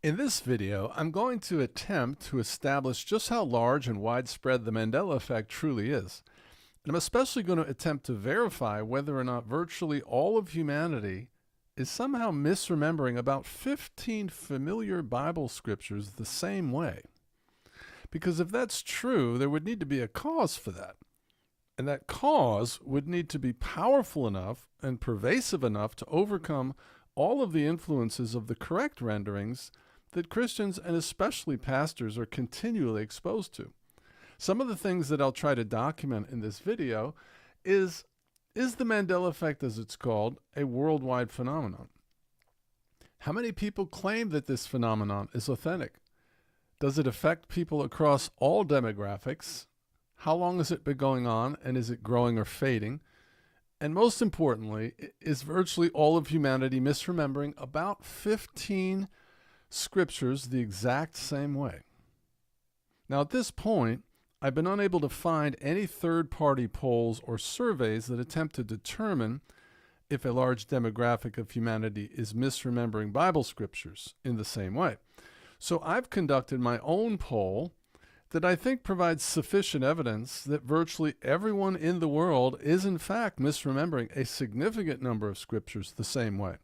In this video, I'm going to attempt to establish just how large and widespread the Mandela Effect truly is. And I'm especially going to attempt to verify whether or not virtually all of humanity is somehow misremembering about 15 familiar Bible scriptures the same way. Because if that's true, there would need to be a cause for that. And that cause would need to be powerful enough and pervasive enough to overcome all of the influences of the correct renderings that Christians and especially pastors are continually exposed to. Some of the things that I'll try to document in this video is the Mandela Effect, as it's called, a worldwide phenomenon? How many people claim that this phenomenon is authentic? Does it affect people across all demographics? How long has it been going on, and is it growing or fading? And most importantly, is virtually all of humanity misremembering about 15 scriptures the exact same way? Now, at this point, I've been unable to find any third-party polls or surveys that attempt to determine if a large demographic of humanity is misremembering Bible scriptures in the same way. So I've conducted my own poll that I think provides sufficient evidence that virtually everyone in the world is in fact misremembering a significant number of scriptures the same way.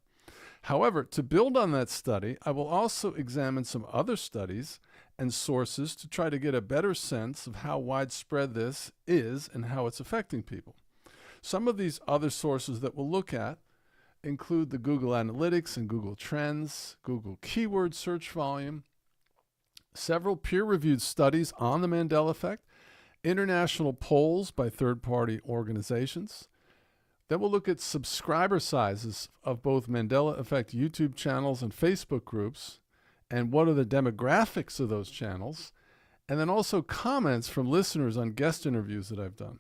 However, to build on that study, I will also examine some other studies and sources to try to get a better sense of how widespread this is and how it's affecting people. Some of these other sources that we'll look at include the Google Analytics and Google Trends, Google Keyword Search Volume, several peer-reviewed studies on the Mandela Effect, international polls by third-party organizations. Then we'll look at subscriber sizes of both Mandela Effect YouTube channels and Facebook groups, and what are the demographics of those channels, and then also comments from listeners on guest interviews that I've done.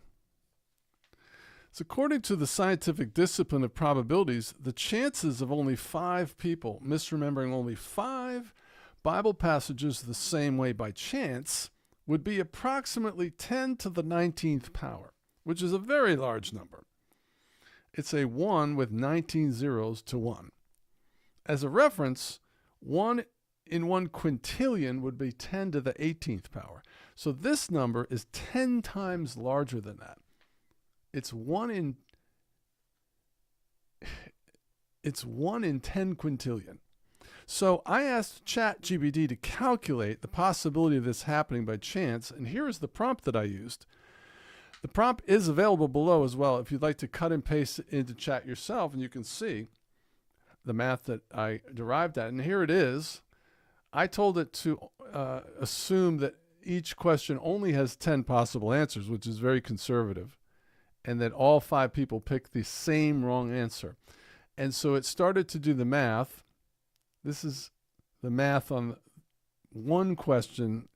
So according to the scientific discipline of probabilities, the chances of only 5 people misremembering only 5 Bible passages the same way by chance would be approximately 10 to the 19th power, which is a very large number. It's a 1 with 19 zeros to 1. As a reference, 1 in 1 quintillion would be 10 to the 18th power. So this number is 10 times larger than that. It's 1 in 10 quintillion. So I asked ChatGPT to calculate the possibility of this happening by chance, and here is the prompt that I used. The prompt is available below as well if you'd like to cut and paste it into chat yourself, and you can see the math that I derived at. And here it is. I told it to assume that each question only has 10 possible answers, which is very conservative, and that all 5 people pick the same wrong answer. And so it started to do the math. This is the math on one question,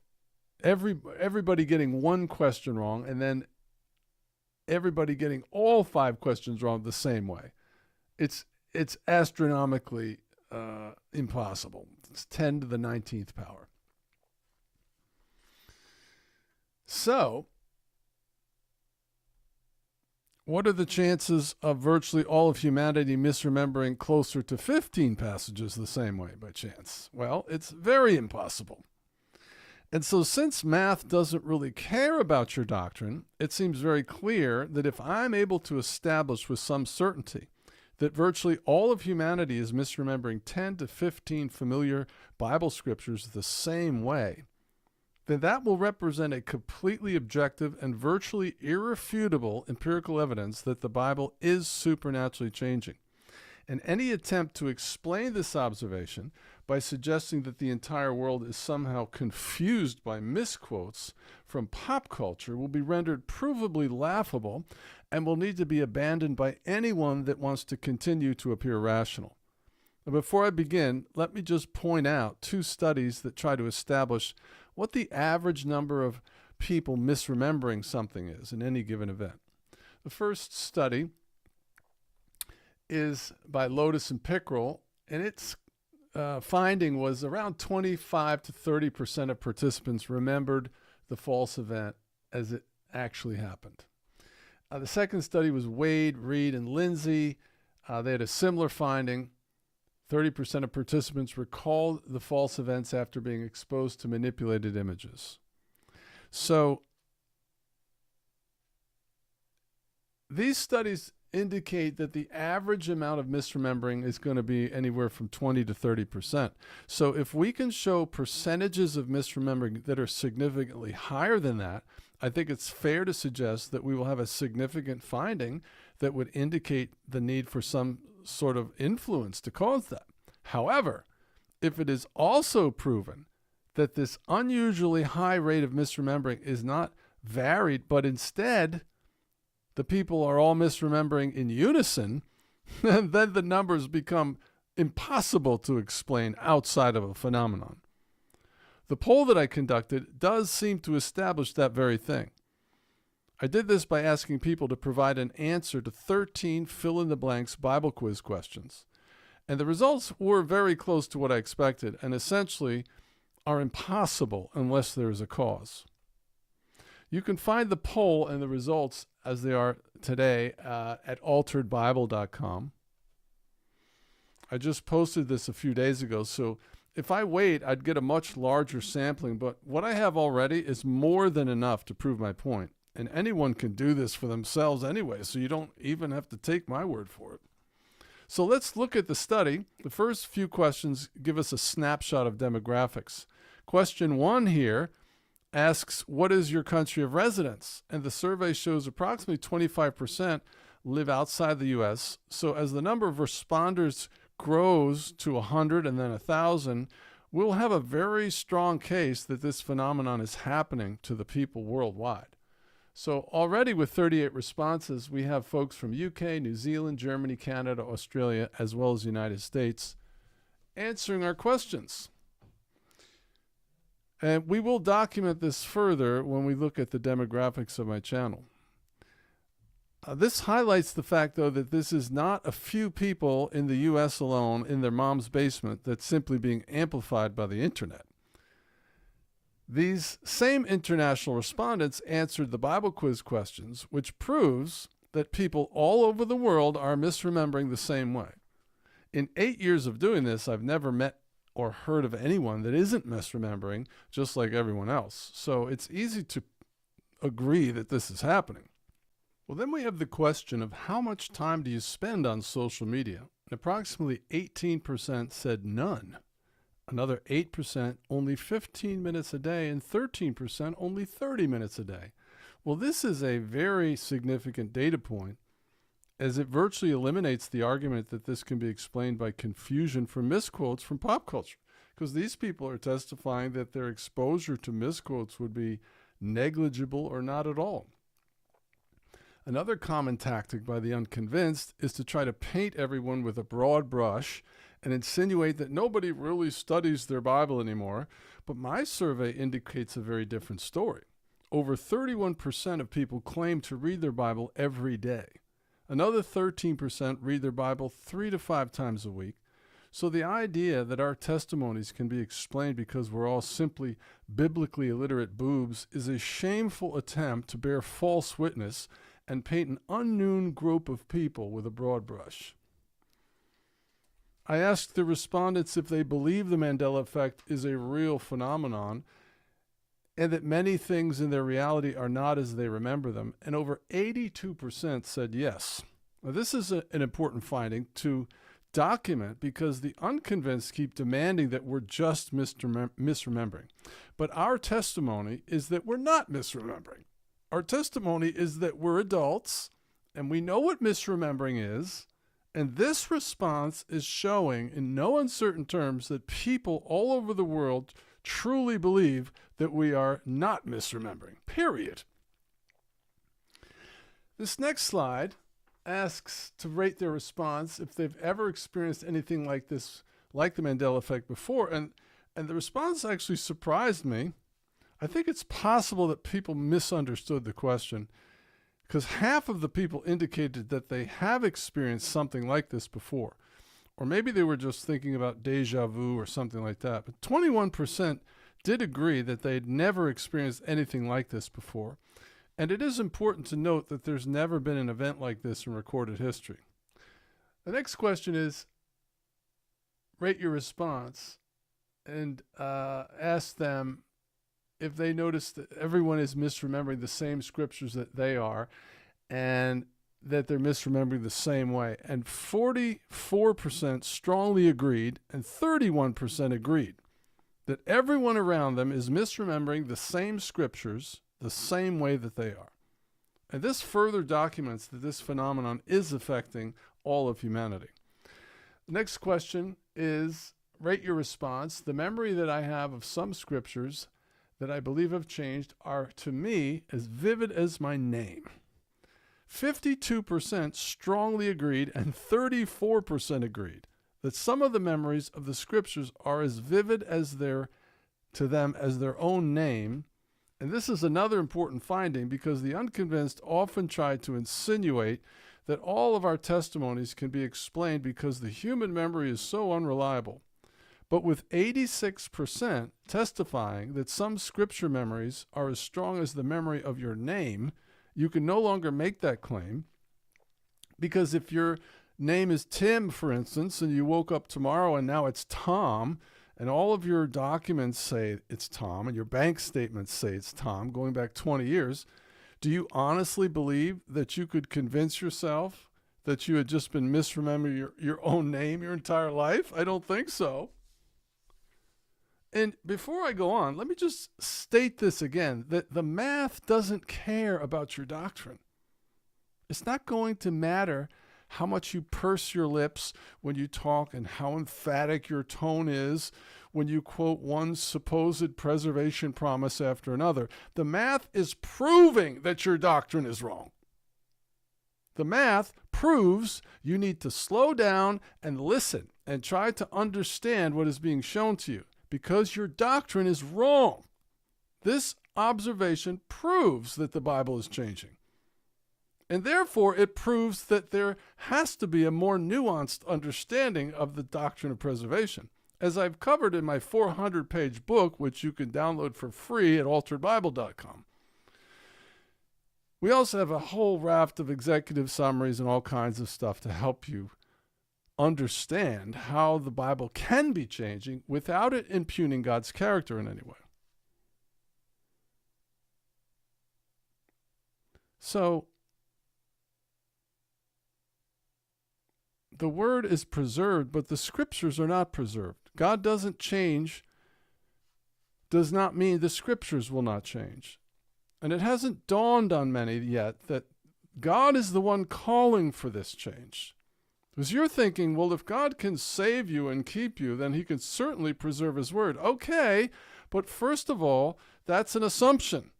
everybody getting one question wrong, and then everybody getting all 5 questions wrong the same way. It's astronomically impossible. It's 10 to the 19th power. So, what are the chances of virtually all of humanity misremembering closer to 15 passages the same way by chance? Well, it's very impossible. And so since math doesn't really care about your doctrine, it seems very clear that if I'm able to establish with some certainty that virtually all of humanity is misremembering 10 to 15 familiar Bible scriptures the same way, then that will represent a completely objective and virtually irrefutable empirical evidence that the Bible is supernaturally changing. And any attempt to explain this observation by suggesting that the entire world is somehow confused by misquotes from pop culture will be rendered provably laughable and will need to be abandoned by anyone that wants to continue to appear rational. Now, before I begin, let me just point out 2 studies that try to establish what the average number of people misremembering something is in any given event. The first study is by Lotus and Pickrell, and its finding was around 25 to 30% of participants remembered the false event as it actually happened. The second study was Wade, Reed, and Lindsay. They had a similar finding. 30% of participants recalled the false events after being exposed to manipulated images. So these studies indicate that the average amount of misremembering is going to be anywhere from 20 to 30%. So if we can show percentages of misremembering that are significantly higher than that, I think it's fair to suggest that we will have a significant finding that would indicate the need for some sort of influence to cause that. However, if it is also proven that this unusually high rate of misremembering is not varied, but instead the people are all misremembering in unison, then the numbers become impossible to explain outside of a phenomenon. The poll that I conducted does seem to establish that very thing. I did this by asking people to provide an answer to 13 fill-in-the-blanks Bible quiz questions. And the results were very close to what I expected and essentially are impossible unless there is a cause. You can find the poll and the results as they are today at alteredbible.com. I just posted this a few days ago, so if I wait, I'd get a much larger sampling, but what I have already is more than enough to prove my point. And anyone can do this for themselves anyway, so you don't even have to take my word for it. So let's look at the study. The first few questions give us a snapshot of demographics. Question 1 here asks, what is your country of residence? And the survey shows approximately 25% live outside the U.S. So as the number of responders grows to 100 and then 1,000, we'll have a very strong case that this phenomenon is happening to the people worldwide. So already with 38 responses, we have folks from UK, New Zealand, Germany, Canada, Australia, as well as the United States answering our questions. And we will document this further when we look at the demographics of my channel. This highlights the fact, though, that this is not a few people in the U.S. alone in their mom's basement that's simply being amplified by the internet. These same international respondents answered the Bible quiz questions, which proves that people all over the world are misremembering the same way. In 8 years of doing this, I've never met or heard of anyone that isn't misremembering, just like everyone else. So it's easy to agree that this is happening. Well, then we have the question of how much time do you spend on social media? And approximately 18% said none. Another 8% only 15 minutes a day, and 13% only 30 minutes a day. Well, this is a very significant data point, as it virtually eliminates the argument that this can be explained by confusion from misquotes from pop culture, because these people are testifying that their exposure to misquotes would be negligible or not at all. Another common tactic by the unconvinced is to try to paint everyone with a broad brush and insinuate that nobody really studies their Bible anymore, but my survey indicates a very different story. Over 31% of people claim to read their Bible every day. Another 13% read their Bible 3 to 5 times a week. So the idea that our testimonies can be explained because we're all simply biblically illiterate boobs is a shameful attempt to bear false witness and paint an unknown group of people with a broad brush. I asked the respondents if they believe the Mandela Effect is a real phenomenon and that many things in their reality are not as they remember them, and over 82% said yes. Now, this is an important finding to document because the unconvinced keep demanding that we're just misremembering. But our testimony is that we're not misremembering. Our testimony is that we're adults and we know what misremembering is. And this response is showing in no uncertain terms that people all over the world truly believe that we are not misremembering, period. This next slide asks to rate their response if they've ever experienced anything like this, like the Mandela Effect before. And the response actually surprised me. I think it's possible that people misunderstood the question, because half of the people indicated that they have experienced something like this before. Or maybe they were just thinking about deja vu or something like that. But 21% did agree that they'd never experienced anything like this before. And it is important to note that there's never been an event like this in recorded history. The next question is, rate your response and ask them if they notice that everyone is misremembering the same scriptures that they are, and that they're misremembering the same way. And 44% strongly agreed, and 31% agreed that everyone around them is misremembering the same scriptures the same way that they are. And this further documents that this phenomenon is affecting all of humanity. The next question is, rate your response. The memory that I have of some scriptures that I believe have changed are, to me, as vivid as my name. 52% strongly agreed and 34% agreed that some of the memories of the scriptures are as vivid as to them as their own name. And this is another important finding, because the unconvinced often try to insinuate that all of our testimonies can be explained because the human memory is so unreliable. But with 86% testifying that some scripture memories are as strong as the memory of your name, you can no longer make that claim, because if your name is Tim, for instance, and you woke up tomorrow and now it's Tom, and all of your documents say it's Tom, and your bank statements say it's Tom, going back 20 years, do you honestly believe that you could convince yourself that you had just been misremembering your own name your entire life? I don't think so. And before I go on, let me just state this again, that the math doesn't care about your doctrine. It's not going to matter how much you purse your lips when you talk and how emphatic your tone is when you quote one supposed preservation promise after another. The math is proving that your doctrine is wrong. The math proves you need to slow down and listen and try to understand what is being shown to you, because your doctrine is wrong. This observation proves that the Bible is changing. And therefore, it proves that there has to be a more nuanced understanding of the doctrine of preservation, as I've covered in my 400-page book, which you can download for free at alteredbible.com. We also have a whole raft of executive summaries and all kinds of stuff to help you understand how the Bible can be changing without it impugning God's character in any way. So, the word is preserved, but the scriptures are not preserved. God doesn't change, does not mean the scriptures will not change. And it hasn't dawned on many yet that God is the one calling for this change. Because you're thinking, well, if God can save you and keep you, then he can certainly preserve his word. Okay, but first of all, that's an assumption.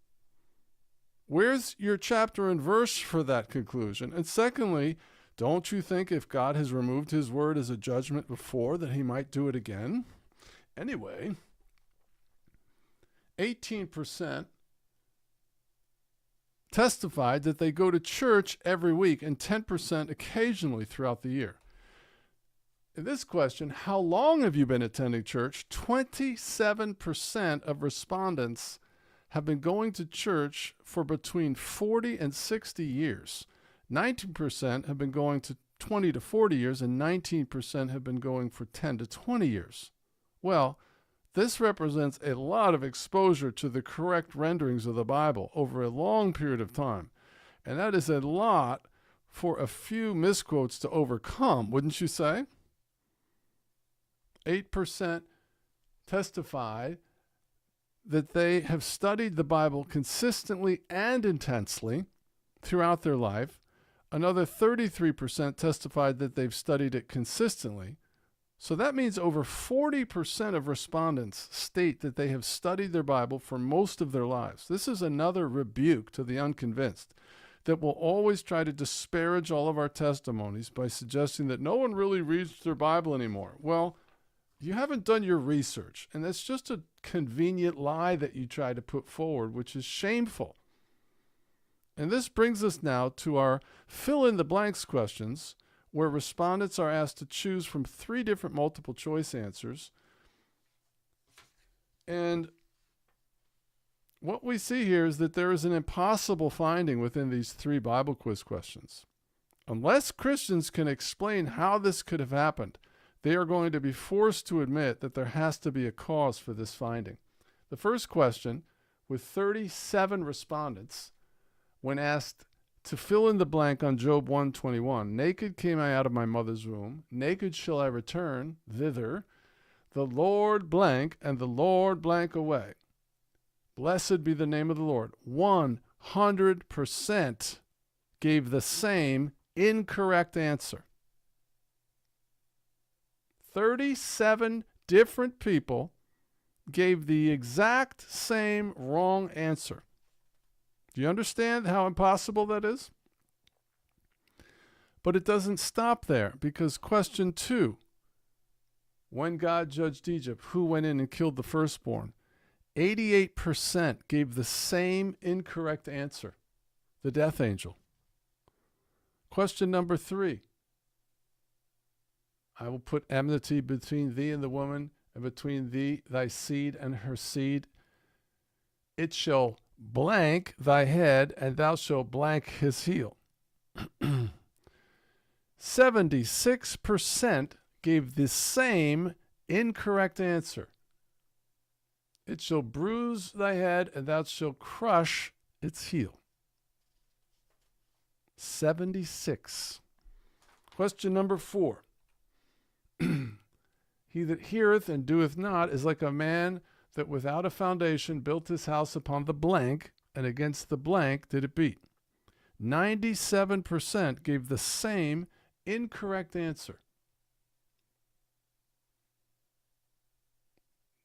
Where's your chapter and verse for that conclusion? And secondly, don't you think if God has removed his word as a judgment before, that he might do it again? Anyway, 18% testified that they go to church every week and 10% occasionally throughout the year. In this question, how long have you been attending church? 27% of respondents have been going to church for between 40 and 60 years. 19% have been going to 20 to 40 years, and 19% have been going for 10 to 20 years. Well, this represents a lot of exposure to the correct renderings of the Bible over a long period of time. And that is a lot for a few misquotes to overcome, wouldn't you say? 8% testify that they have studied the Bible consistently and intensely throughout their life. Another 33% testified that they've studied it consistently. So that means over 40% of respondents state that they have studied their Bible for most of their lives. This is another rebuke to the unconvinced that will always try to disparage all of our testimonies by suggesting that no one really reads their Bible anymore. Well, you haven't done your research, and that's just a convenient lie that you try to put forward, which is shameful. And this brings us now to our fill-in-the-blanks questions, where respondents are asked to choose from 3 different multiple choice answers. And what we see here is that there is an impossible finding within these 3 Bible quiz questions. Unless Christians can explain how this could have happened, they are going to be forced to admit that there has to be a cause for this finding. The first question, with 37 respondents, when asked to fill in the blank on Job 121, naked came I out of my mother's womb, naked shall I return thither, the Lord blank and the Lord blank away. Blessed be the name of the Lord. 100% gave the same incorrect answer. 37 different people gave the exact same wrong answer. Do you understand how impossible that is? But it doesn't stop there, because question 2, when God judged Egypt, who went in and killed the firstborn? 88% gave the same incorrect answer, the death angel. Question number 3, I will put enmity between thee and the woman, and between thee, thy seed and her seed. It shall blank thy head, and thou shalt blank his heel. 76% gave the same incorrect answer. It shall bruise thy head, and thou shalt crush its heel. 76. Question number 4. He that heareth and doeth not is like a man that without a foundation built his house upon the blank, and against the blank did it beat. 97% gave the same incorrect answer.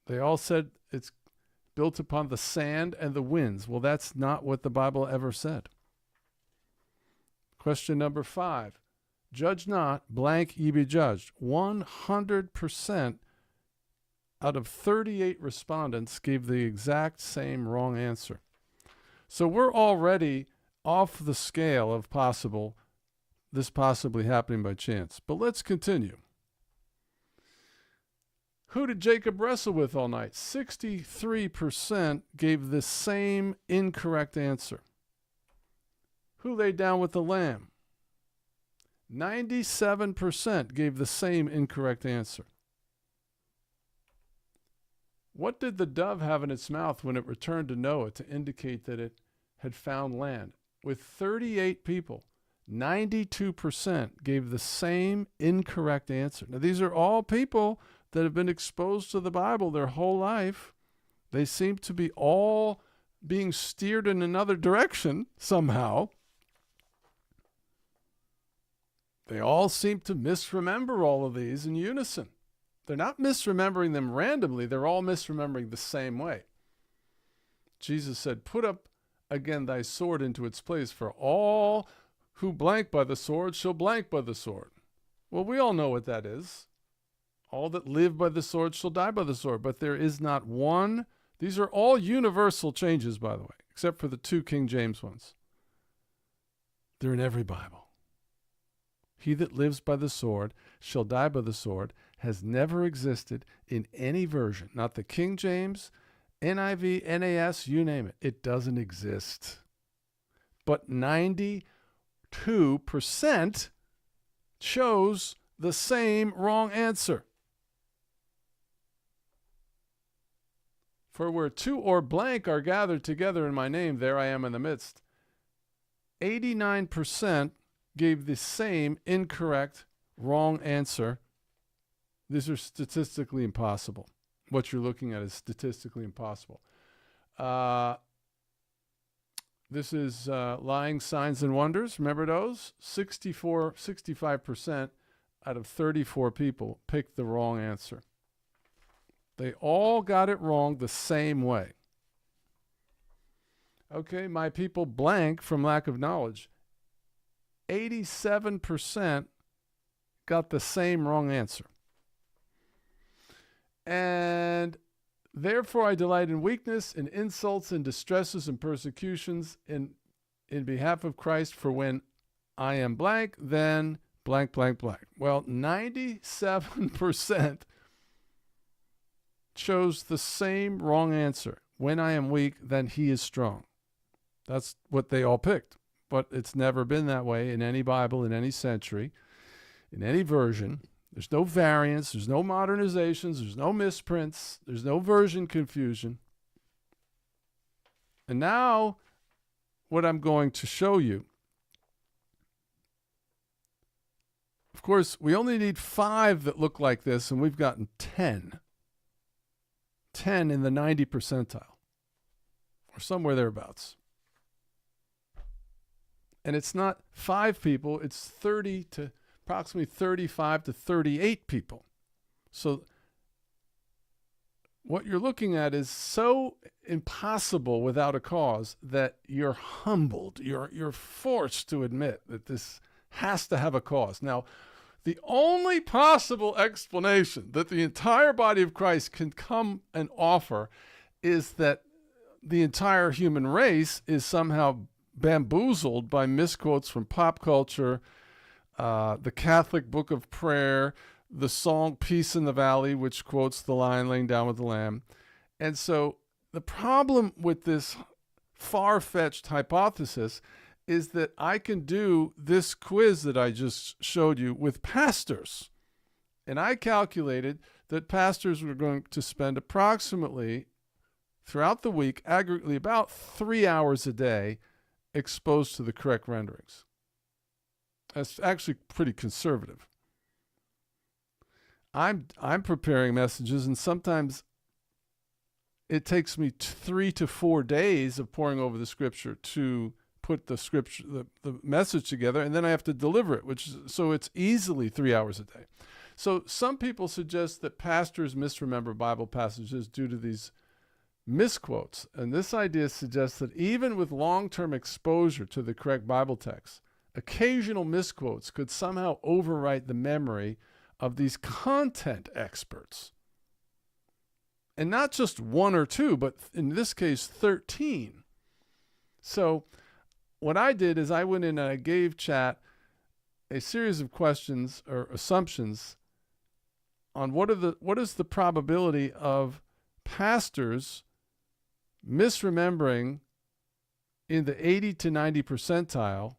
They all said it's built upon the sand and the winds. Well, that's not what the Bible ever said. Question number 5. Judge not, blank ye be judged. 100% out of 38 respondents gave the exact same wrong answer. So we're already off the scale of this possibly happening by chance. But let's continue. Who did Jacob wrestle with all night? 63% gave the same incorrect answer. Who laid down with the lamb? 97% gave the same incorrect answer. What did the dove have in its mouth when it returned to Noah to indicate that it had found land? With 38 people, 92% gave the same incorrect answer. Now, these are all people that have been exposed to the Bible their whole life. They seem to be all being steered in another direction somehow. They all seem to misremember all of these in unison. They're not misremembering them randomly. They're all misremembering the same way. Jesus said, put up again thy sword into its place, for all who blank by the sword shall blank by the sword. Well, we all know what that is. All that live by the sword shall die by the sword. But there is not one. These are all universal changes, by the way, except for the 2 King James ones. They're in every Bible. He that lives by the sword shall die by the sword has never existed in any version. Not the King James, NIV, NAS, you name it. It doesn't exist. But 92% chose the same wrong answer. For where 2 or blank are gathered together in my name, there I am in the midst. 89% gave the same incorrect, wrong answer. These are statistically impossible. What you're looking at is statistically impossible. This is lying signs and wonders. Remember those? 65% out of 34 people picked the wrong answer. They all got it wrong the same way. Okay, my people blank from lack of knowledge. 87% got the same wrong answer. And therefore I delight in weakness, in insults, in distresses, and persecutions, in behalf of Christ, for when I am blank, then blank, blank, blank. Well, 97% chose the same wrong answer. When I am weak, then he is strong. That's what they all picked. But it's never been that way in any Bible, in any century, in any version. There's no variants, there's no modernizations, there's no misprints, there's no version confusion. And now, what I'm going to show you. Of course, we only need 5 that look like this, and we've gotten 10. 10 in the 90 percentile, or somewhere thereabouts. And it's not 5 people, it's approximately 35 to 38 people. So what you're looking at is so impossible without a cause that you're humbled. You're forced to admit that this has to have a cause. Now, the only possible explanation that the entire body of Christ can come and offer is that the entire human race is somehow bamboozled by misquotes from pop culture, the Catholic Book of Prayer, the song Peace in the Valley, which quotes the lion laying down with the lamb. And so the problem with this far-fetched hypothesis is that I can do this quiz that I just showed you with pastors. And I calculated that pastors were going to spend approximately, throughout the week, aggregately about 3 hours a day exposed to the correct renderings. That's actually pretty conservative. I'm preparing messages, and sometimes it takes me 3 to 4 days of poring over the scripture to put the scripture, the message together, and then I have to deliver it, so it's easily 3 hours a day. So some people suggest that pastors misremember Bible passages due to these misquotes, and this idea suggests that even with long-term exposure to the correct Bible text, occasional misquotes could somehow overwrite the memory of these content experts. And not just 1 or 2, but in this case, 13. So what I did is I went in and I gave chat a series of questions or assumptions on what is the probability of pastors misremembering in the 80 to 90 percentile,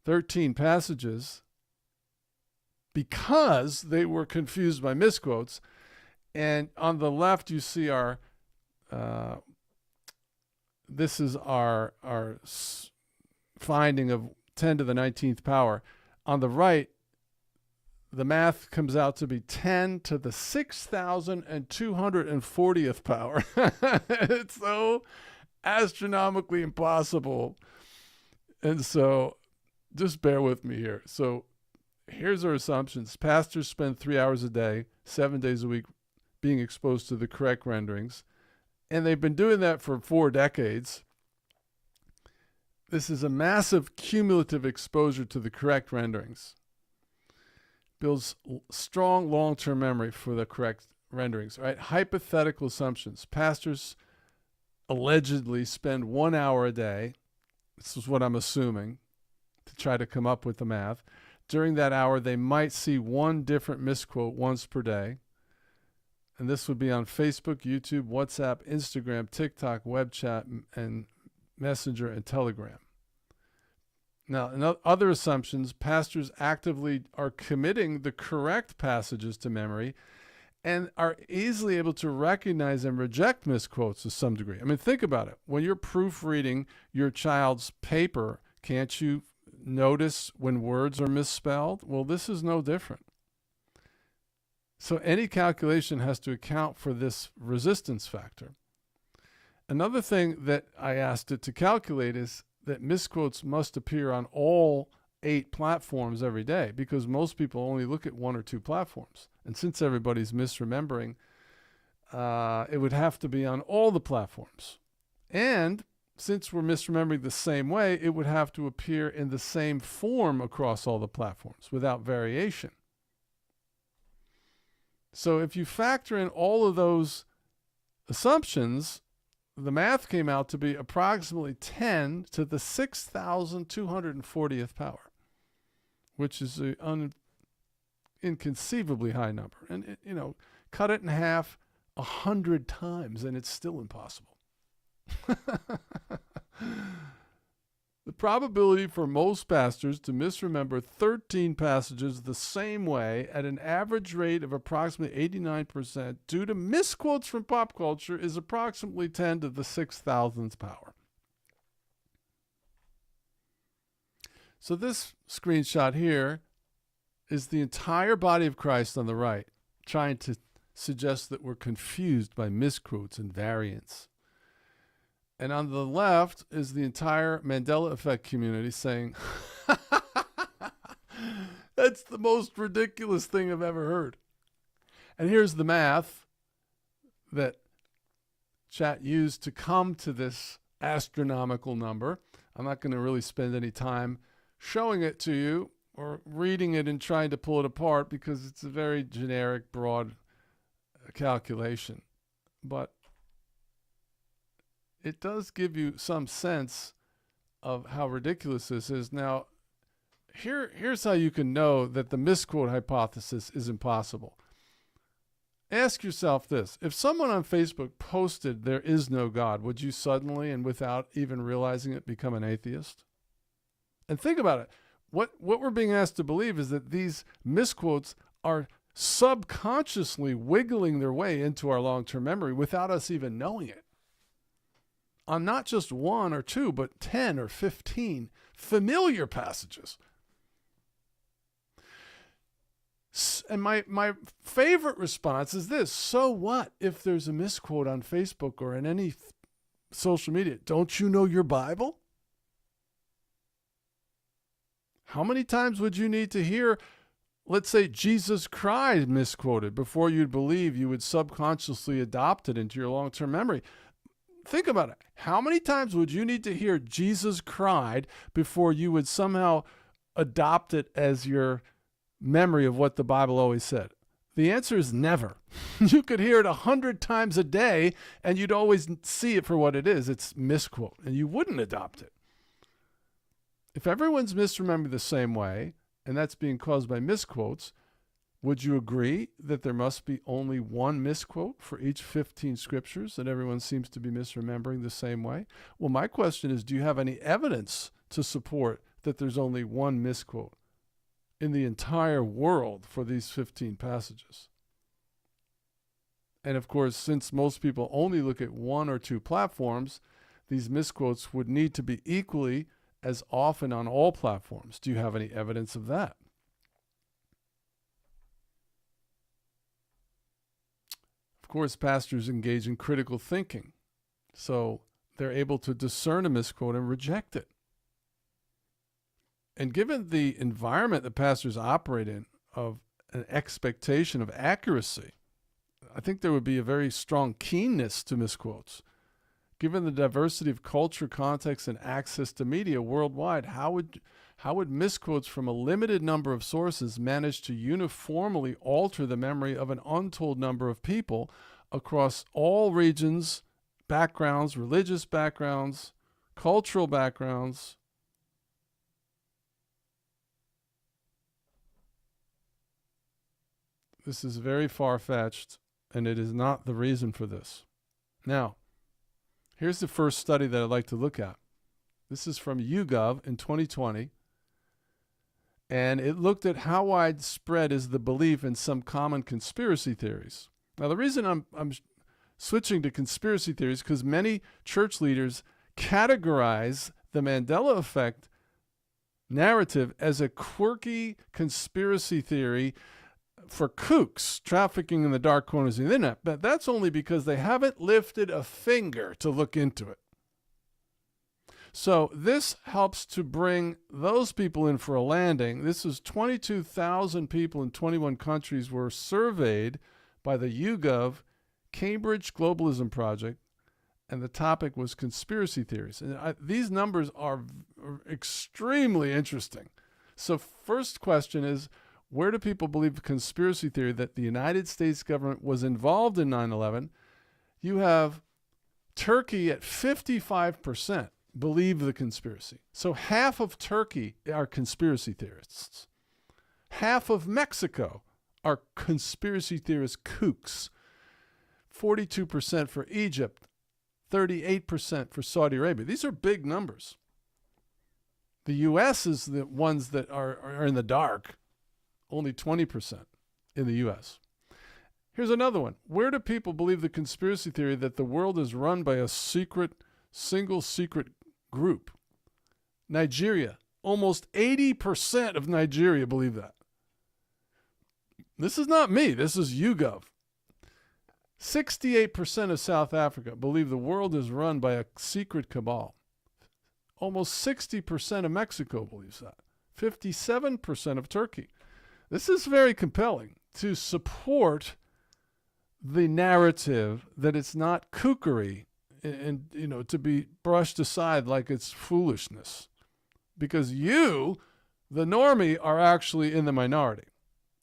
13 passages, because they were confused by misquotes. And on the left, you see our, this is our finding of 10 to the 19th power. On the right, the math comes out to be 10 to the 6,240th power. It's so astronomically impossible. And so just bear with me here. So here's our assumptions. Pastors spend 3 hours a day, 7 days a week, being exposed to the correct renderings. And they've been doing that for 4 decades. This is a massive cumulative exposure to the correct renderings. Builds strong long-term memory for the correct renderings. Right? Hypothetical assumptions. Pastors allegedly spend 1 hour a day. This is what I'm assuming to try to come up with the math. During that hour, they might see 1 different misquote once per day. And this would be on Facebook, YouTube, WhatsApp, Instagram, TikTok, web chat, and Messenger and Telegram. Now, in other assumptions, pastors actively are committing the correct passages to memory and are easily able to recognize and reject misquotes to some degree. I mean, think about it. When you're proofreading your child's paper, can't you notice when words are misspelled? Well, this is no different. So any calculation has to account for this resistance factor. Another thing that I asked it to calculate is that misquotes must appear on all 8 platforms every day, because most people only look at 1 or 2 platforms. And since everybody's misremembering, it would have to be on all the platforms. And since we're misremembering the same way, it would have to appear in the same form across all the platforms without variation. So if you factor in all of those assumptions, the math came out to be approximately 10 to the 6,240th power, which is an inconceivably high number. And, cut it in half 100 times, and it's still impossible. The probability for most pastors to misremember 13 passages the same way at an average rate of approximately 89% due to misquotes from pop culture is approximately 10 to the 6,000th power. So this screenshot here is the entire body of Christ on the right, trying to suggest that we're confused by misquotes and variants. And on the left is the entire Mandela Effect community saying, that's the most ridiculous thing I've ever heard. And here's the math that chat used to come to this astronomical number. I'm not going to really spend any time showing it to you or reading it and trying to pull it apart because it's a very generic, broad calculation. But it does give you some sense of how ridiculous this is. Now, here's how you can know that the misquote hypothesis is impossible. Ask yourself this. If someone on Facebook posted there is no God, would you suddenly and without even realizing it become an atheist? And think about it. What we're being asked to believe is that these misquotes are subconsciously wiggling their way into our long-term memory without us even knowing it. On not just one or two, but 10 or 15 familiar passages. And my favorite response is this: so what if there's a misquote on Facebook or in any social media? Don't you know your Bible? How many times would you need to hear, let's say, Jesus cried misquoted before you'd believe you would subconsciously adopt it into your long-term memory? Think about it. How many times would you need to hear Jesus cried before you would somehow adopt it as your memory of what the Bible always said? The answer is never. You could hear it 100 times a day and you'd always see it for what it is. It's misquote, and you wouldn't adopt it. If everyone's misremembering the same way, and that's being caused by misquotes, would you agree that there must be only one misquote for each 15 scriptures that everyone seems to be misremembering the same way? Well, my question is, do you have any evidence to support that there's only one misquote in the entire world for these 15 passages? And of course, since most people only look at one or two platforms, these misquotes would need to be equally as often on all platforms. Do you have any evidence of that? Of course, pastors engage in critical thinking, so they're able to discern a misquote and reject it. And given the environment that pastors operate in of an expectation of accuracy, I think there would be a very strong keenness to misquotes. Given the diversity of culture, context, and access to media worldwide, how would misquotes from a limited number of sources manage to uniformly alter the memory of an untold number of people across all regions, backgrounds, religious backgrounds, cultural backgrounds? This is very far-fetched, and it is not the reason for this. Now, here's the first study that I'd like to look at. This is from YouGov in 2020, and it looked at how widespread is the belief in some common conspiracy theories. Now, the reason I'm switching to conspiracy theories is because many church leaders categorize the Mandela Effect narrative as a quirky conspiracy theory for kooks trafficking in the dark corners of the internet, but that's only because they haven't lifted a finger to look into it. So this helps to bring those people in for a landing. This is 22,000 people in 21 countries were surveyed by the YouGov Cambridge Globalism Project, and the topic was conspiracy theories. And these numbers are extremely interesting. So first question is, where do people believe the conspiracy theory that the United States government was involved in 9/11? You have Turkey at 55% believe the conspiracy. So half of Turkey are conspiracy theorists. Half of Mexico are conspiracy theorist kooks. 42% for Egypt, 38% for Saudi Arabia. These are big numbers. The U.S. is the ones that are in the dark, only 20% in the U.S. Here's another one. Where do people believe the conspiracy theory that the world is run by a single secret group? Nigeria. Almost 80% of Nigeria believe that. This is not me. This is YouGov. 68% of South Africa believe the world is run by a secret cabal. Almost 60% of Mexico believes that. 57% of Turkey. This is very compelling to support the narrative that it's not kookery and to be brushed aside like it's foolishness. Because you, the normie, are actually in the minority.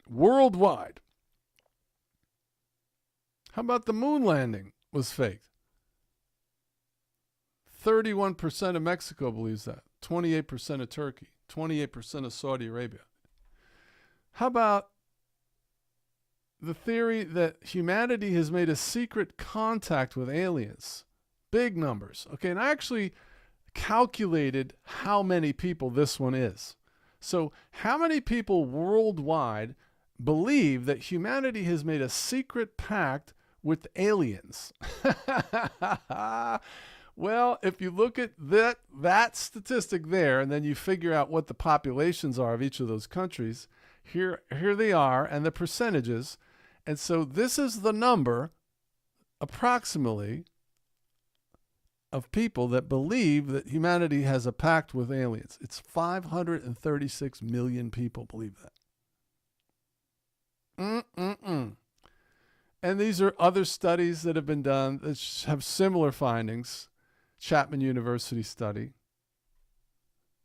Worldwide. How about the moon landing was faked? 31% of Mexico believes that. 28% of Turkey. 28% of Saudi Arabia. How about the theory that humanity has made a secret contact with aliens? Big numbers. Okay, and I actually calculated how many people this one is. So how many people worldwide believe that humanity has made a secret pact with aliens? Well, if you look at that statistic there, and then you figure out what the populations are of each of those countries, here they are, and the percentages. And so this is the number, approximately, of people that believe that humanity has a pact with aliens. It's 536 million people believe that. And these are other studies that have been done that have similar findings. Chapman University study.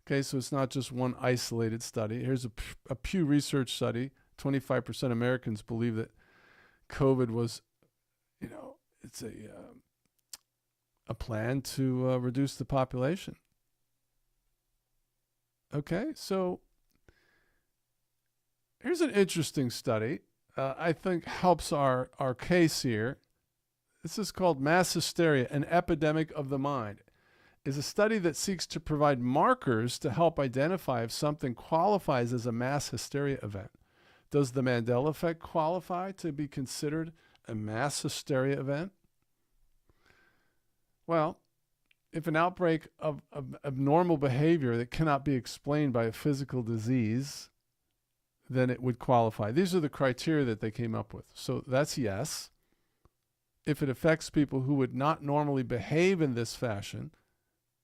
Okay, so it's not just one isolated study. Here's a Pew Research study. 25% Americans believe that COVID was, it's a plan to reduce the population. Okay, so here's an interesting study. I think helps our case here. This is called Mass Hysteria, an Epidemic of the Mind. It's a study that seeks to provide markers to help identify if something qualifies as a mass hysteria event. Does the Mandela Effect qualify to be considered a mass hysteria event? Well, if an outbreak of abnormal behavior that cannot be explained by a physical disease, then it would qualify. These are the criteria that they came up with. So that's yes. If it affects people who would not normally behave in this fashion,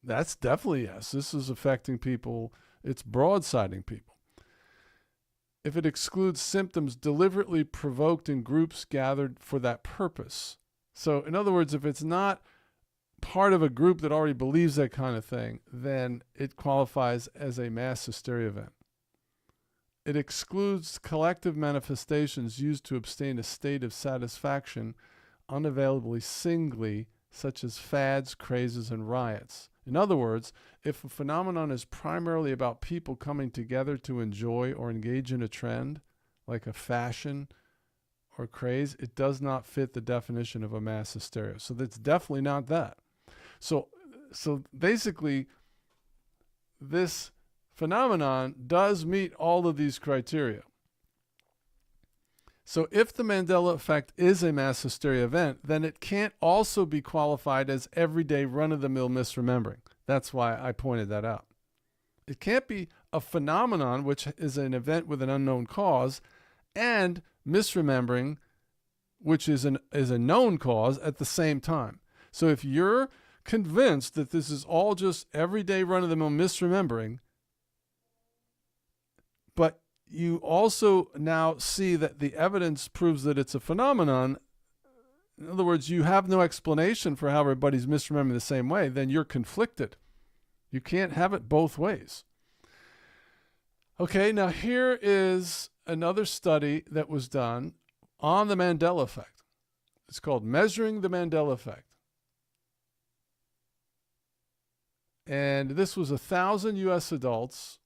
that's definitely yes. This is affecting people. It's broadsiding people. If it excludes symptoms deliberately provoked in groups gathered for that purpose. So in other words, if it's not part of a group that already believes that kind of thing, then it qualifies as a mass hysteria event. It excludes collective manifestations used to obtain a state of satisfaction unavailably singly, such as fads, crazes, and riots. In other words, if a phenomenon is primarily about people coming together to enjoy or engage in a trend, like a fashion or craze, it does not fit the definition of a mass hysteria. So that's definitely not that. So basically, this phenomenon does meet all of these criteria. So if the Mandela Effect is a mass hysteria event, then it can't also be qualified as everyday run-of-the-mill misremembering. That's why I pointed that out. It can't be a phenomenon, which is an event with an unknown cause, and misremembering, which is a known cause at the same time. So if you're convinced that this is all just everyday run-of-the-mill misremembering, but you also now see that the evidence proves that it's a phenomenon, in other words, you have no explanation for how everybody's misremembering the same way, then you're conflicted. You can't have it both ways. Okay, now here is another study that was done on the Mandela Effect. It's called Measuring the Mandela Effect. And this was 1,000 U.S. adults,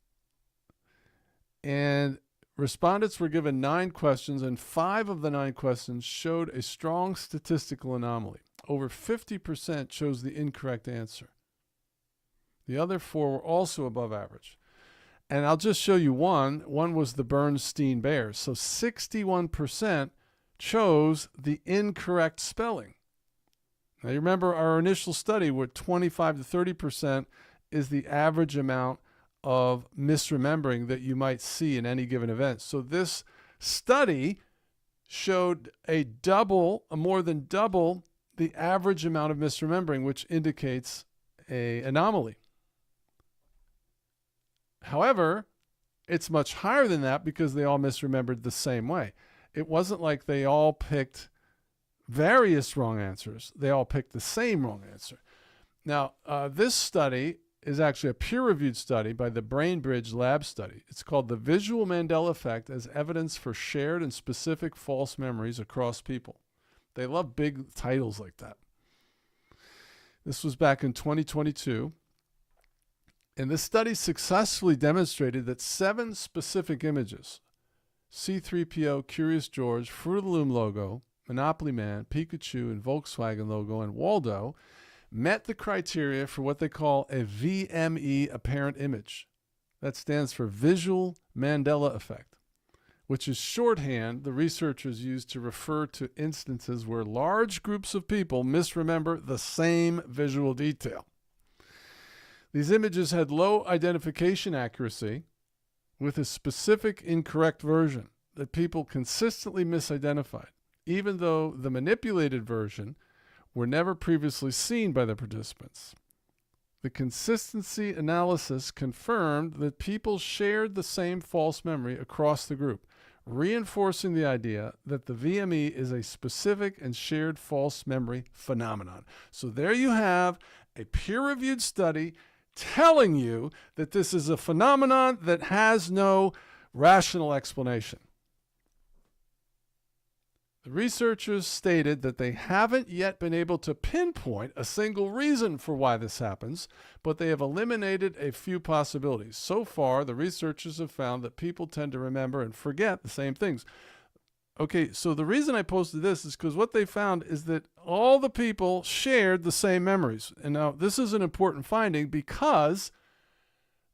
and respondents were given 9 questions, and 5 of the 9 questions showed a strong statistical anomaly. Over 50% chose the incorrect answer. The other 4 were also above average. And I'll just show you one. One was the Bernstein Bears. So 61% chose the incorrect spelling. Now, you remember our initial study where 25 to 30% is the average amount of misremembering that you might see in any given event. So this study showed a more than double the average amount of misremembering, which indicates an anomaly. However, it's much higher than that because they all misremembered the same way. It wasn't like they all picked various wrong answers. They all picked the same wrong answer. Now, this study is actually a peer-reviewed study by the BrainBridge Lab study. It's called the Visual Mandela Effect as Evidence for Shared and Specific False Memories Across People. They love big titles like that. This was back in 2022. And this study successfully demonstrated that 7 specific images, C-3PO, Curious George, Fruit of the Loom logo, Monopoly Man, Pikachu, and Volkswagen logo, and Waldo, met the criteria for what they call a VME apparent image. That stands for Visual Mandela Effect, which is shorthand the researchers use to refer to instances where large groups of people misremember the same visual detail. These images had low identification accuracy with a specific incorrect version that people consistently misidentified, even though the manipulated version were never previously seen by the participants. The consistency analysis confirmed that people shared the same false memory across the group, reinforcing the idea that the VME is a specific and shared false memory phenomenon. So there you have a peer-reviewed study telling you that this is a phenomenon that has no rational explanation. The researchers stated that they haven't yet been able to pinpoint a single reason for why this happens, but they have eliminated a few possibilities. So far, the researchers have found that people tend to remember and forget the same things. Okay, so the reason I posted this is because what they found is that all the people shared the same memories. And now this is an important finding because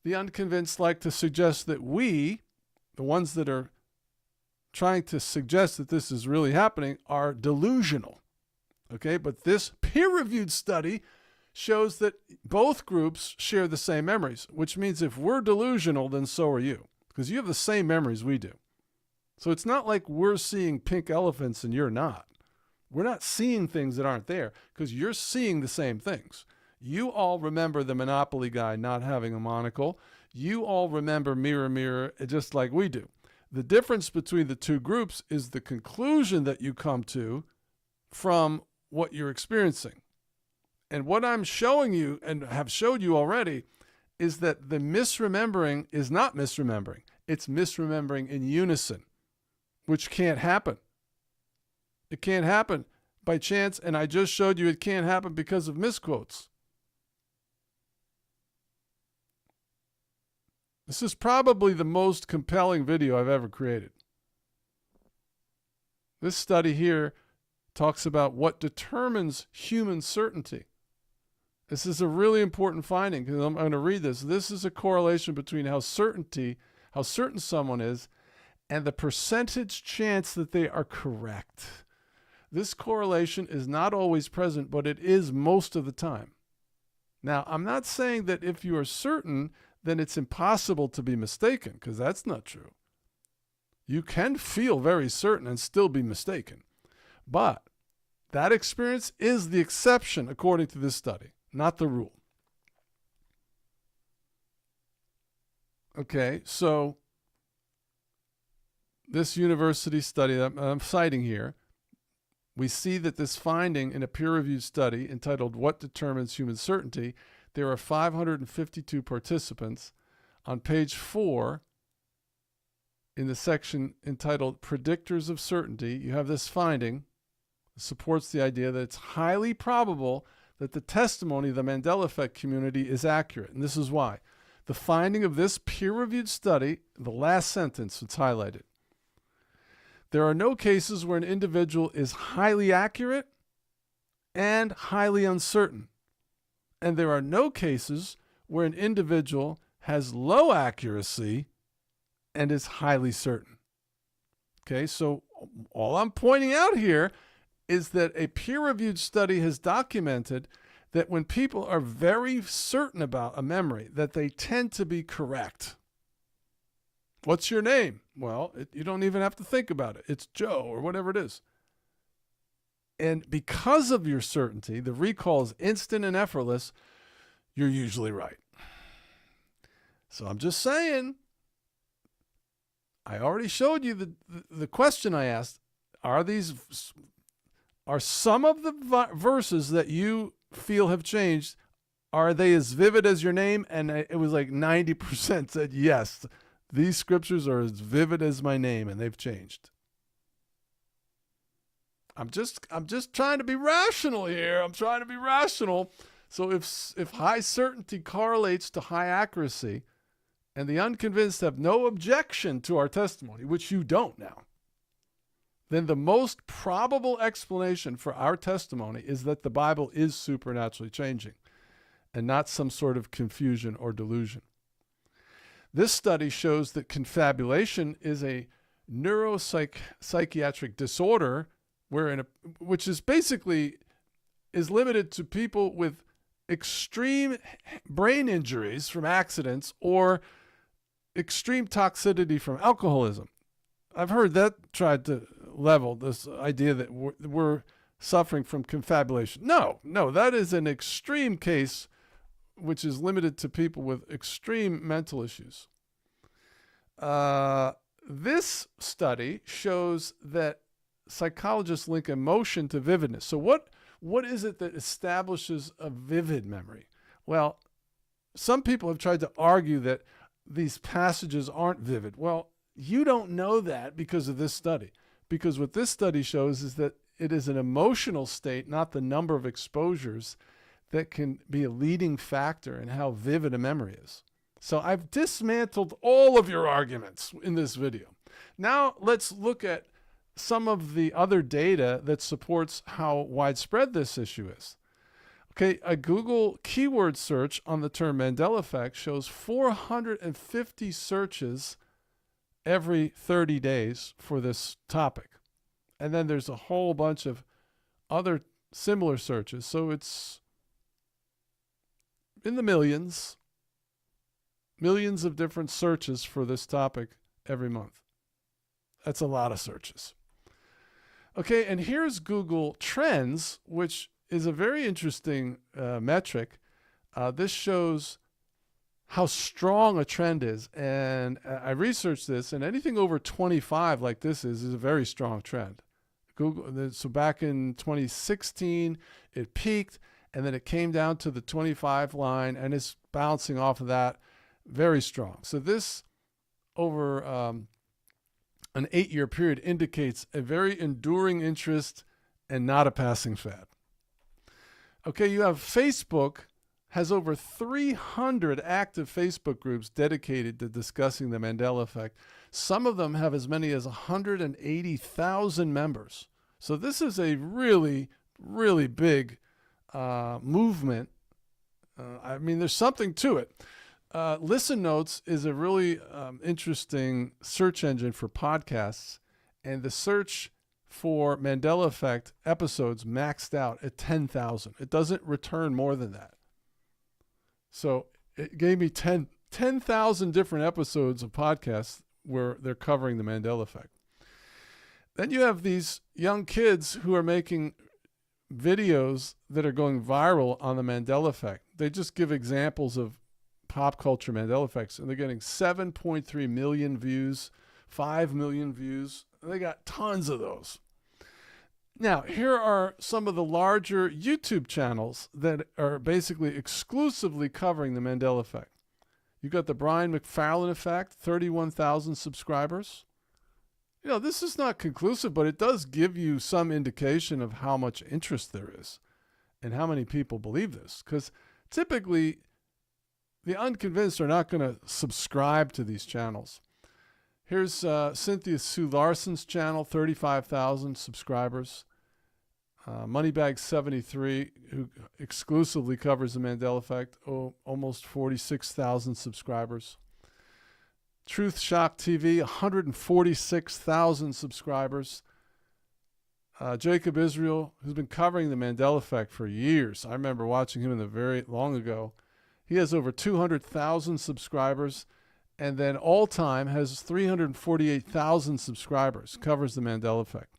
the unconvinced like to suggest that we, the ones that are trying to suggest that this is really happening, are delusional. Okay, but this peer-reviewed study shows that both groups share the same memories, which means if we're delusional, then so are you, because you have the same memories we do. So it's not like we're seeing pink elephants and you're not. We're not seeing things that aren't there because you're seeing the same things. You all remember the Monopoly guy not having a monocle. You all remember mirror, mirror, just like we do. The difference between the two groups is the conclusion that you come to from what you're experiencing. And what I'm showing you and have showed you already is that the misremembering is not misremembering. It's misremembering in unison, which can't happen. It can't happen by chance, and I just showed you it can't happen because of misquotes. This is probably the most compelling video I've ever created. This study here talks about what determines human certainty. This is a really important finding because I'm going to read this. This is a correlation between how certain someone is and the percentage chance that they are correct. This correlation is not always present, but it is most of the time. Now, I'm not saying that if you are certain, then it's impossible to be mistaken, because that's not true. You can feel very certain and still be mistaken. But that experience is the exception according to this study, not the rule. Okay, so this university study that I'm citing here, we see that this finding in a peer-reviewed study entitled What Determines Human Certainty, there are 552 participants. On page 4, in the section entitled Predictors of Certainty, you have this finding that supports the idea that it's highly probable that the testimony of the Mandela Effect community is accurate. And this is why. The finding of this peer-reviewed study, the last sentence that's highlighted. There are no cases where an individual is highly accurate and highly uncertain. And there are no cases where an individual has low accuracy and is highly certain. Okay, so all I'm pointing out here is that a peer-reviewed study has documented that when people are very certain about a memory, that they tend to be correct. What's your name? Well, you don't even have to think about it. It's Joe or whatever it is. And because of your certainty, the recall is instant and effortless, you're usually right. So I'm just saying, I already showed you the question I asked. Are some of the verses that you feel have changed, are they as vivid as your name? And it was like 90% said yes. These scriptures are as vivid as my name, and they've changed. I'm just trying to be rational here. I'm trying to be rational. So if high certainty correlates to high accuracy, and the unconvinced have no objection to our testimony, which you don't now, then the most probable explanation for our testimony is that the Bible is supernaturally changing and not some sort of confusion or delusion. This study shows that confabulation is a neuropsychiatric disorder which is basically is limited to people with extreme brain injuries from accidents or extreme toxicity from alcoholism. I've heard that tried to level this idea that we're suffering from confabulation. No, that is an extreme case which is limited to people with extreme mental issues. This study shows that psychologists link emotion to vividness. So what is it that establishes a vivid memory? Well, some people have tried to argue that these passages aren't vivid. Well, you don't know that because of this study. Because what this study shows is that it is an emotional state, not the number of exposures, that can be a leading factor in how vivid a memory is. So I've dismantled all of your arguments in this video. Now let's look at some of the other data that supports how widespread this issue is. Okay, a Google keyword search on the term Mandela Effect shows 450 searches every 30 days for this topic. And then there's a whole bunch of other similar searches. So it's in the millions of different searches for this topic every month. That's a lot of searches. Okay, and here's Google Trends, which is a very interesting metric. This shows how strong a trend is. And I researched this, and anything over 25 like this is a very strong trend. So back in 2016, it peaked, and then it came down to the 25 line, and it's bouncing off of that very strong. So this over an 8-year period indicates a very enduring interest and not a passing fad. Okay, you have Facebook has over 300 active Facebook groups dedicated to discussing the Mandela Effect. Some of them have as many as 180,000 members. So this is a really, really big movement. I mean, there's something to it. Listen Notes is a really interesting search engine for podcasts, and the search for Mandela Effect episodes maxed out at 10,000. It doesn't return more than that. So it gave me 10,000 different episodes of podcasts where they're covering the Mandela Effect. Then you have these young kids who are making videos that are going viral on the Mandela Effect. They just give examples of pop culture Mandela Effects, and they're getting 7.3 million views, 5 million views. They got tons of those. Now, here are some of the larger YouTube channels that are basically exclusively covering the Mandela Effect. You've got the Brian McFarlane Effect, 31,000 subscribers. You know, this is not conclusive, but it does give you some indication of how much interest there is and how many people believe this. Because typically, the unconvinced are not going to subscribe to these channels. Here's Cynthia Sue Larson's channel, 35,000 subscribers. Moneybag73, who exclusively covers the Mandela Effect, almost 46,000 subscribers. Truth Shock TV, 146,000 subscribers. Jacob Israel, who's been covering the Mandela Effect for years. I remember watching him in the very long ago. He has over 200,000 subscribers, and then all time has 348,000 subscribers, covers the Mandela Effect.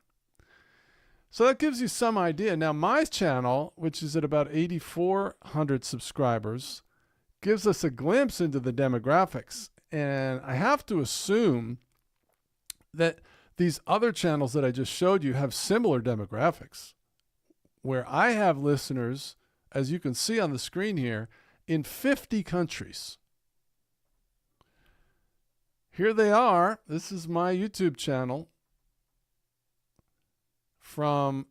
So that gives you some idea. Now, my channel, which is at about 8,400 subscribers, gives us a glimpse into the demographics. And I have to assume that these other channels that I just showed you have similar demographics, where I have listeners, as you can see on the screen here, in 50 countries. Here they are. This is my YouTube channel from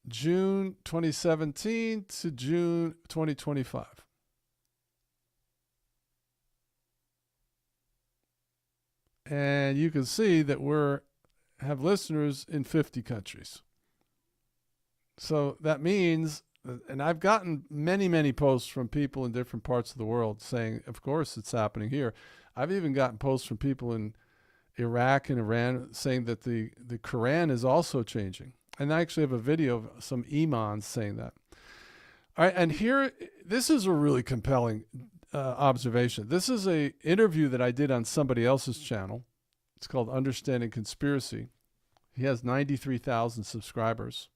June 2017 to June 2025. And you can see that have listeners in 50 countries. So that means, and I've gotten many, many posts from people in different parts of the world saying, of course, it's happening here. I've even gotten posts from people in Iraq and Iran saying that the Quran is also changing. And I actually have a video of some imams saying that. All right, and here, this is a really compelling observation. This is an interview that I did on somebody else's channel. It's called Understanding Conspiracy. He has 93,000 subscribers.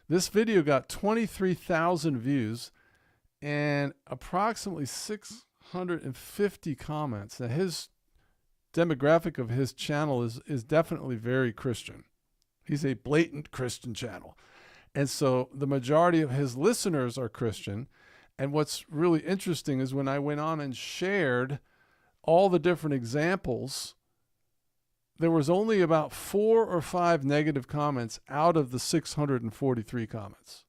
This video got 23,000 views and approximately 650 comments. Now, his demographic of his channel is definitely very Christian. He's a blatant Christian channel. And so the majority of his listeners are Christian. And what's really interesting is when I went on and shared all the different examples, there was only about 4 or 5 negative comments out of the 643 comments.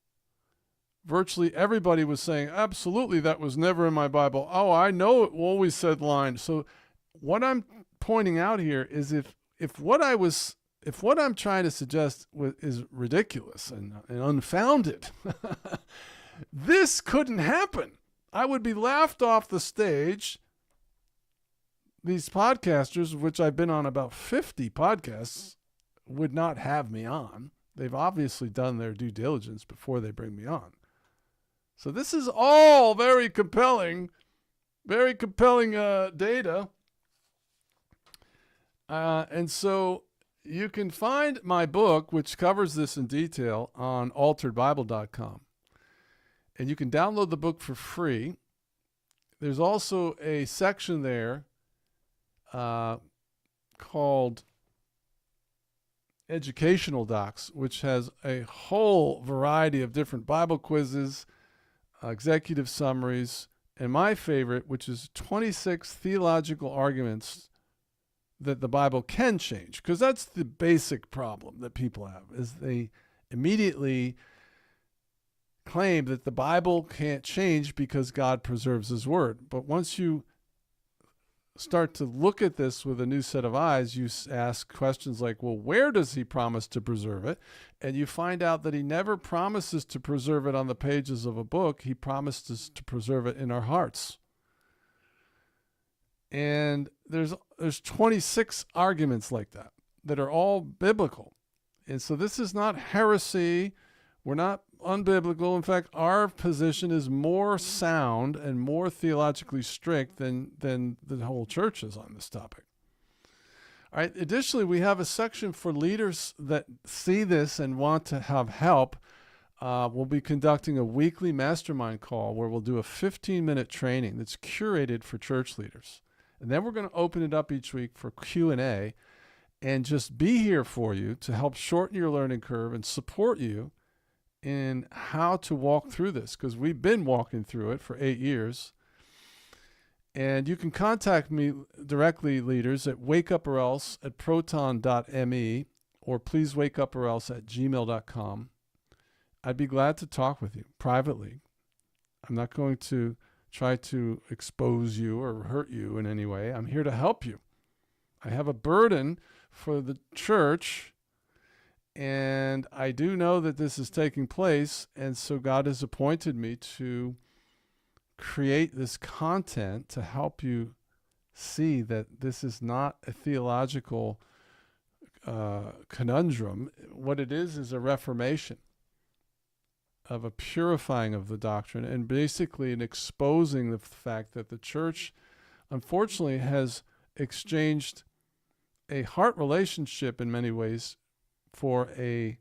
Virtually everybody was saying, absolutely, that was never in my Bible. Oh, I know it always said line. So what I'm pointing out here is if what I'm trying to suggest is ridiculous and unfounded, this couldn't happen. I would be laughed off the stage. These podcasters, which I've been on about 50 podcasts, would not have me on. They've obviously done their due diligence before they bring me on. So this is all very compelling data. And so you can find my book, which covers this in detail, on alteredbible.com. And you can download the book for free. There's also a section there called Educational Docs, which has a whole variety of different Bible quizzes, executive summaries, and my favorite, which is 26 theological arguments that the Bible can change. Because that's the basic problem that people have, is they immediately claim that the Bible can't change because God preserves his word. But once you start to look at this with a new set of eyes, you ask questions like, well, where does he promise to preserve it? And you find out that he never promises to preserve it on the pages of a book. He promises to preserve it in our hearts. And there's 26 arguments like that are all biblical. And so this is not heresy. We're not unbiblical. In fact, our position is more sound and more theologically strict than the whole church is on this topic. All right. Additionally, we have a section for leaders that see this and want to have help. We'll be conducting a weekly mastermind call where we'll do a 15-minute training that's curated for church leaders. And then we're going to open it up each week for Q&A and just be here for you to help shorten your learning curve and support you in how to walk through this, because we've been walking through it for 8 years. And you can contact me directly, leaders, at wakeuporelse@proton.me or pleasewakeuporelse@gmail.com. I'd be glad to talk with you privately. I'm not going to try to expose you or hurt you in any way. I'm here to help you. I have a burden for the church, And I do know that this is taking place, and so God has appointed me to create this content to help you see that this is not a theological conundrum. What it is a reformation of a purifying of the doctrine, and basically an exposing the fact that the church, unfortunately, has exchanged a heart relationship in many ways for a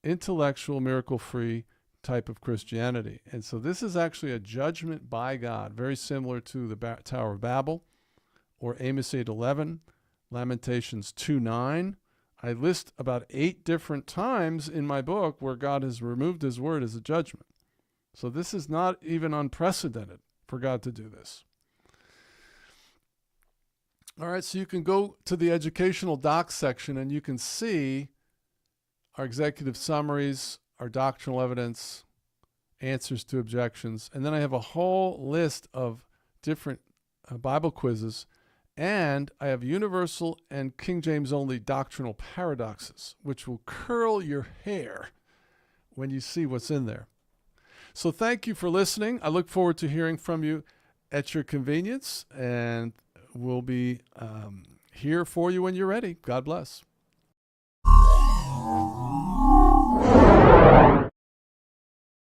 intellectual, miracle-free type of Christianity. And so this is actually a judgment by God, very similar to the Tower of Babel or Amos 8:11, Lamentations 2:9. I list about 8 different times in my book where God has removed his word as a judgment. So this is not even unprecedented for God to do this. All right, so you can go to the educational docs section and you can see our executive summaries, our doctrinal evidence, answers to objections, and then I have a whole list of different Bible quizzes, and I have universal and King James only doctrinal paradoxes, which will curl your hair when you see what's in there. So thank you for listening. I look forward to hearing from you at your convenience, and we'll be here for you when you're ready. God bless.